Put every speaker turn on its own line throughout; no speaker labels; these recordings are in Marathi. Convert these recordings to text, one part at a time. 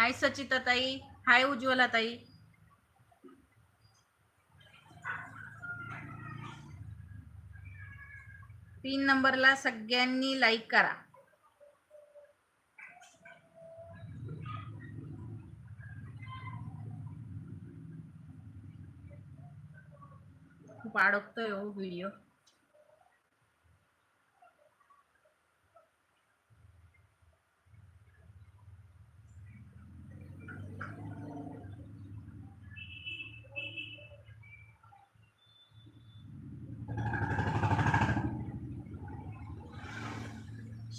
हाय सचिता ताई, हाय उज्ज्वला ताई. तीन नंबरला सगळ्यांनी लाईक करा. खूप अडकतोय हो व्हिडिओ.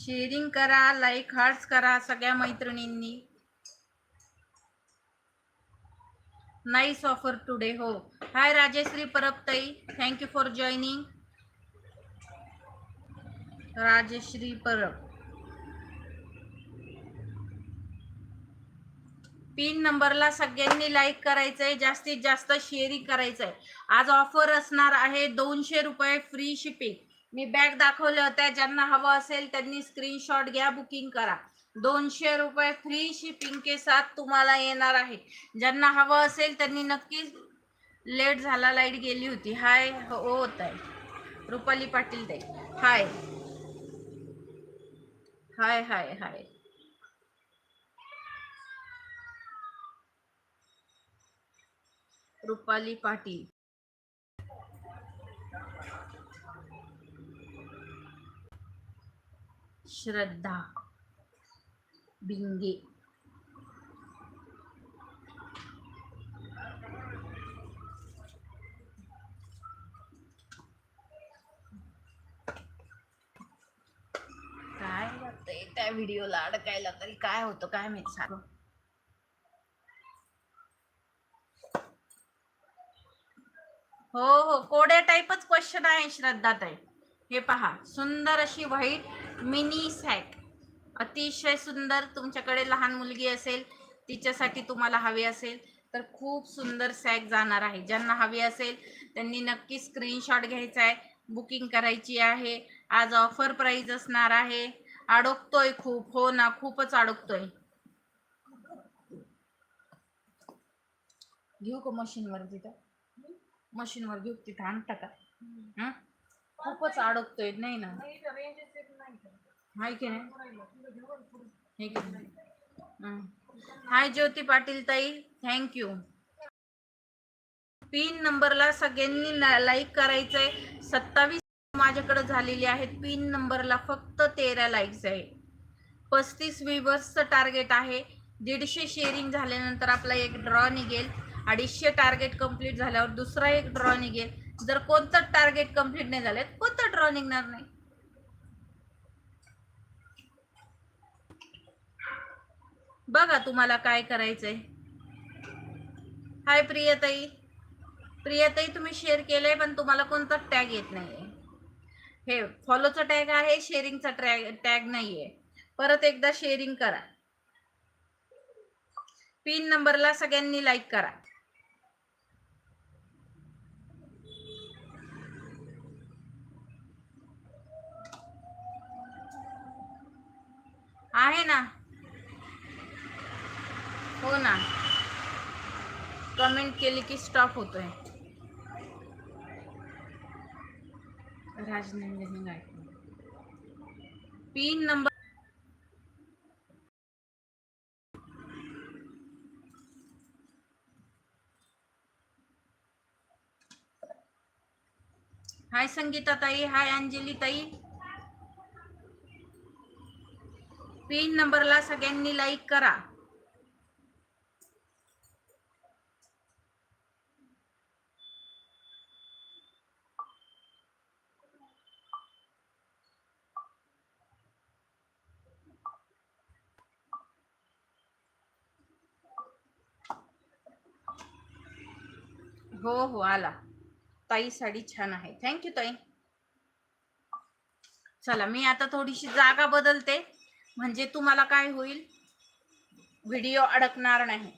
शेअरिंग करा, लाईक हार्ट्स करा सगळ्या मैत्रिणींनी. Nice offer today. हो, हाय राजेश्री परब ताई, thank you for joining. Rajeshri Parab. तीन नंबरला सगळ्यांनी लाईक करायचंय, जास्तीत जास्त शेअरिंग करायचंय. आज ऑफर असणार आहे 200 रुपये फ्री शिपिंग. मी बॅग दाखवल्या होत्या, ज्यांना हवं असेल त्यांनी स्क्रीनशॉट घ्या, बुकिंग करा. 200 रुपये फ्री शिपिंग के साथ तुम्हाला येणार आहे. ज्यांना हवं असेल त्यांनी नक्कीच. लेट झाला, लाईट गेली होती. हाय हो ताई, रुपाली पाटील ताई, हाय हाय हाय हाय. रुपाली पाटील. श्रद्धा बिंगे. काय वाटतंय त्या व्हिडिओला अडकायला, तरी काय होतं काय माहित सारं. हो हो, कोड्या टाईपच क्वेश्चन आहे श्रद्धा ताई. हे पहा, सुंदर अशी व्हाईट मिनी सॅक, अतिशय सुंदर. तुमच्याकडे लहान मुलगी असेल, तिच्यासाठी तुम्हाला हवी असेल तर खूप सुंदर सॅक जाणार आहे. ज्यांना हवी असेल त्यांनी नक्की स्क्रीनशॉट घ्यायचा आहे, बुकिंग करायची आहे. आज ऑफर प्राइस असणार आहे. अडकतोय खूप, हो ना, खूपच अडकतोय. घेऊ का मशीनवर? तिथं मशीनवर घेऊ, तिथं आणता का? खूपच अडकतोय. नाही ना, हाय की नाही. हाय ज्योती पाटील ताई, थँक्यू. पिन नंबरला सगळ्यांनी लाईक करायचंय. 27 माझ्याकडे झालेली आहेत. पिन नंबरला फक्त 13 लाईक्स आहे. 35 व्ह्यूवर्सचं टार्गेट आहे. 150 शेअरिंग झाल्यानंतर आपला एक ड्रॉ निघेल. 250 टार्गेट कंप्लीट झाल्यावर दुसरा एक ड्रॉ निघेल. जर कोणतं टार्गेट कंप्लीट नाही झाले, कोणतं ड्रॉ निघणार नाही. बघा तुम्हाला काय करायचंय. हाय प्रियताई. प्रियताई, तुम्ही शेअर केलंय पण तुम्हाला कोणता टॅग येत नाहीये. हे फॉलोचा टॅग आहे, शेअरिंगचा टॅग नाहीये. परत एकदा शेअरिंग करा. पिन नंबरला सगळ्यांनी लाईक करा. आहे ना, हो ना, कमेंट केली की स्टॉप होतोय. Rajnandini pin number. Hi Sangeeta ताई, हाय अंजली ताई. पिन नंबरला सगळ्यांनी लाईक करा. हो हो, आला. ताई साडी छान आहे, थँक्यू ताई. चला, मी आता थोडीशी जागा बदलते म्हणजे तुम्हाला काय होईल, व्हिडिओ अडकणार नाही.